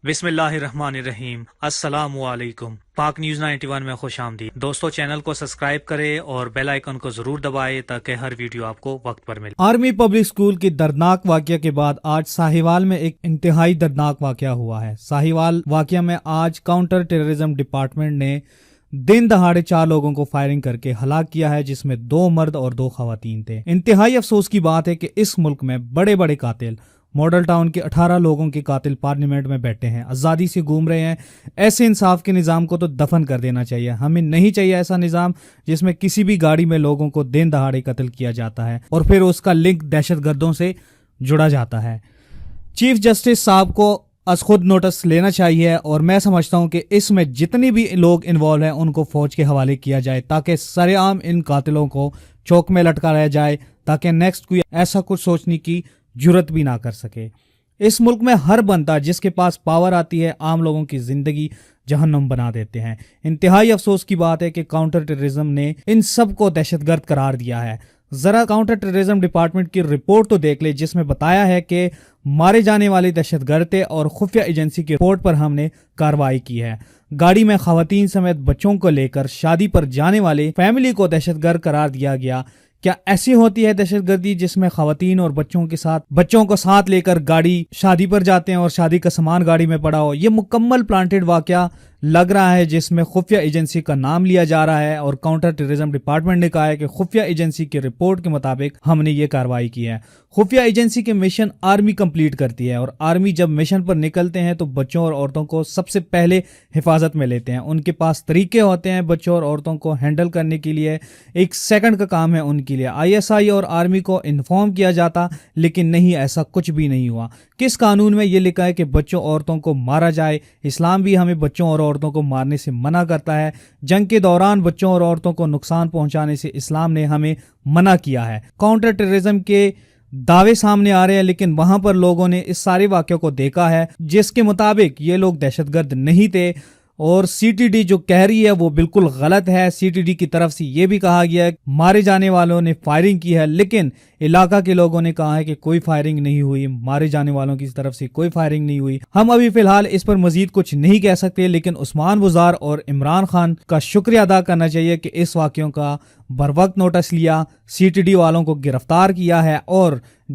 بسم اللہ الرحمن الرحیم۔ السلام علیکم۔ پاک نیوز 91 میں خوش آمدید دوستو، چینل کو سبسکرائب کریں اور بیل آئیکن کو ضرور دبائیں تاکہ ہر ویڈیو آپ کو وقت پر ملے۔ آرمی پبلک سکول کی دردناک واقعہ کے بعد آج ساہیوال میں ایک انتہائی دردناک واقعہ ہوا ہے۔ ساہیوال واقعہ میں آج کاؤنٹر ٹیررزم ڈپارٹمنٹ نے دن دہاڑے 4 لوگوں کو فائرنگ کر کے ہلاک کیا ہے، جس میں 2 مرد اور 2 خواتین تھے۔ انتہائی افسوس کی بات ہے کہ اس ملک میں بڑے بڑے قاتل، ماڈل ٹاؤن کے 18 لوگوں کے قاتل پارلیمنٹ میں بیٹھے ہیں، آزادی سے گھوم رہے ہیں۔ ایسے انصاف کے نظام کو تو دفن کر دینا چاہیے۔ ہمیں نہیں چاہیے ایسا نظام جس میں کسی بھی گاڑی میں لوگوں کو دن دہاڑے قتل کیا جاتا ہے اور پھر اس کا لنک دہشت گردوں سے جڑا جاتا ہے۔ چیف جسٹس صاحب کو از خود نوٹس لینا چاہیے اور میں سمجھتا ہوں کہ اس میں جتنی بھی لوگ انوالو ہیں ان کو فوج کے حوالے کیا جائے تاکہ سر عام ان قاتلوں کو چوک میں لٹکایا جائے، تاکہ نیکسٹ کوئی ایسا کچھ سوچنے کی جرت بھی نہ کر سکے۔ اس ملک میں ہر بندہ جس کے پاس پاور آتی ہے عام لوگوں کی زندگی جہنم بنا دیتے ہیں۔ انتہائی افسوس کی بات ہے کہ کاؤنٹر ٹیررزم نے ان سب کو دہشت گرد قرار دیا ہے۔ ذرا کاؤنٹر ٹیررزم ڈپارٹمنٹ کی رپورٹ تو دیکھ لے، جس میں بتایا ہے کہ مارے جانے والے دہشت گرد تھے اور خفیہ ایجنسی کی رپورٹ پر ہم نے کارروائی کی ہے۔ گاڑی میں خواتین سمیت بچوں کو لے کر شادی پر جانے والے فیملی کو دہشت گرد قرار دیا گیا۔ کیا ایسی ہوتی ہے دہشت گردی جس میں خواتین اور بچوں کو ساتھ لے کر گاڑی شادی پر جاتے ہیں اور شادی کا سامان گاڑی میں پڑا ہو؟ یہ مکمل پلانٹڈ واقعہ لگ رہا ہے جس میں خفیہ ایجنسی کا نام لیا جا رہا ہے، اور کاؤنٹر ٹیررزم ڈپارٹمنٹ نے کہا ہے کہ خفیہ ایجنسی کی رپورٹ کے مطابق ہم نے یہ کارروائی کی ہے۔ خفیہ ایجنسی کے مشن آرمی کمپلیٹ کرتی ہے، اور آرمی جب مشن پر نکلتے ہیں تو بچوں اور عورتوں کو سب سے پہلے حفاظت میں لیتے ہیں۔ ان کے پاس طریقے ہوتے ہیں بچوں اور عورتوں کو ہینڈل کرنے کے لیے، 1 سیکنڈ کا کام ہے ان کے لیے۔ ISI اور آرمی کو انفارم کیا جاتا، لیکن نہیں، ایسا کچھ بھی نہیں ہوا۔ کس قانون میں یہ لکھا ہے کہ بچوں عورتوں کو مارا جائے؟ اسلام بھی ہمیں بچوں اور عورتوں کو مارنے سے منع کرتا ہے۔ جنگ کے دوران بچوں اور عورتوں کو نقصان پہنچانے سے اسلام نے ہمیں منع کیا ہے۔ کاؤنٹر ٹیررزم کے دعوے سامنے آ رہے ہیں، لیکن وہاں پر لوگوں نے اس سارے واقعے کو دیکھا ہے جس کے مطابق یہ لوگ دہشت گرد نہیں تھے، اور CTD جو کہہ رہی ہے وہ بالکل غلط ہے۔ CTD کی طرف سے یہ بھی کہا گیا ہے مارے جانے والوں نے فائرنگ کی ہے، لیکن علاقہ کے لوگوں نے کہا ہے کہ کوئی فائرنگ نہیں ہوئی، مارے جانے والوں کی طرف سے کوئی فائرنگ نہیں ہوئی۔ ہم ابھی فی الحال اس پر مزید کچھ نہیں کہہ سکتے، لیکن عثمان بزار اور عمران خان کا شکریہ ادا کرنا چاہیے کہ اس واقعوں کا بروقت نوٹس لیا، CTD والوں کو گرفتار کیا ہے اور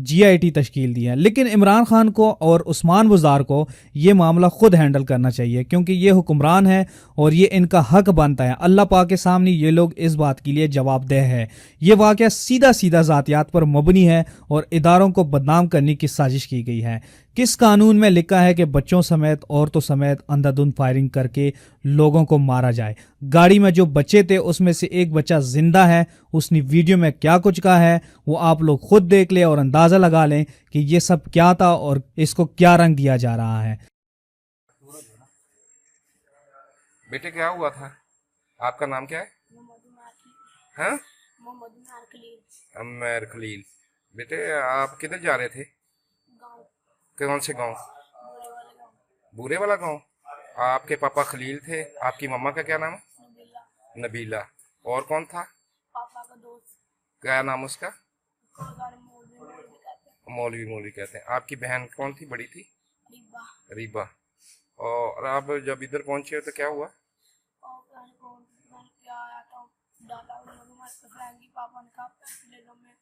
GIT تشکیل دی ہے۔ لیکن عمران خان کو اور عثمان بزار کو یہ معاملہ خود ہینڈل کرنا چاہیے، کیونکہ یہ حکمران ہے اور یہ ان کا حق بنتا ہے۔ اللہ پاک کے سامنے یہ لوگ اس بات کے لیے جواب دہ ہے۔ یہ واقعہ سیدھا ذاتیات پر مبنی ہے اور اداروں کو بدنام کرنے کی سازش کی گئی ہے۔ کس قانون میں لکھا ہے کہ بچوں سمیت عورتوں سمیت اندھادھند فائرنگ کر کے لوگوں کو مارا جائے؟ گاڑی میں جو بچے تھے اس میں سے ایک بچہ زندہ ہے، اس نے ویڈیو میں کیا کچھ کہا ہے وہ آپ لوگ خود دیکھ لیں اور اندازہ لگا لیں کہ یہ سب کیا تھا اور اس کو کیا رنگ دیا جا رہا ہے۔ بیٹے کیا ہوا تھا؟ آپ کا نام کیا ہے؟ ہاں، عمیر خلیل۔ بیٹے آپ کدھر جا رہے تھے؟ کون سے گاؤں؟ بورے والا گاؤں۔ آپ کے پاپا خلیل تھے، آپ کی مما کا کیا نام ہے؟ نبیلہ۔ اور کون تھا؟ پاپا کا دوست۔ کیا نام اس کا؟ مولوی مولوی کہتے ہیں۔ آپ کی بہن کون تھی، بڑی تھی؟ ریبا۔ ریبا۔ اور آپ جب ادھر پہنچے تو کیا ہوا؟ پاپا نے کہا پیسے لے لو، میں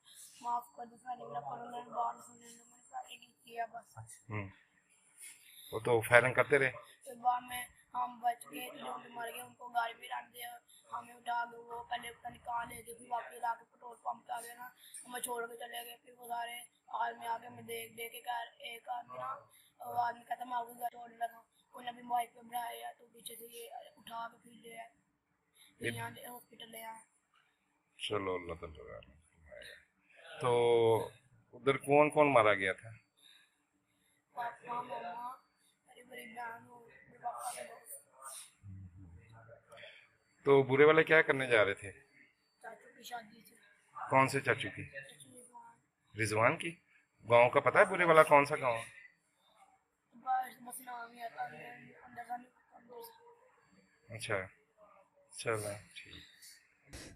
معاف کر دو، فائرنگ نہ کرو، میں باہر سن لے لو، میں نے فائرنگ کیا بس۔ وہ تو فائرنگ کرتے رہے۔ پھر بعد میں ہم بچ گئے، جو بھی مر گئے ان کو گاڑی میں رکھ دیا، ہمیں اٹھا کے وہ پہلے پتہ نہیں کہاں لے گئے، پھر واپس لا کے پیٹرول پمپ پہ آ گئے نا، ہمیں چھوڑ کے چلے گئے۔ پھر وہ سارے آدمی آ کے ہمیں دیکھ کے ایک آدمی نا آدمی کہتا میں آپ کو گھر چھوڑنے لگا، انہیں بھی بائک پہ بڑھایا تو پیچھے سے یہ اٹھا کے پھر لے آئے، یہاں ہاسپٹل لے آئے۔ چلو اللہ تعالیٰ۔ تو ادھر کون کون مارا گیا تھا؟ پاپا، مما، میری بڑی بہن ہو، میرے پاپا کے دوست۔ تو برے والے کیا کرنے جا رہے تھے؟ چاچو کی شادی تھی۔ کون سے چاچو کی؟ رضوان۔ رضوان کی؟ گاؤں کا پتہ ہے برے والا کون سا گاؤں؟ بس نام ہی آتا ہے، اندر سے۔ اچھا چلو ٹھیک۔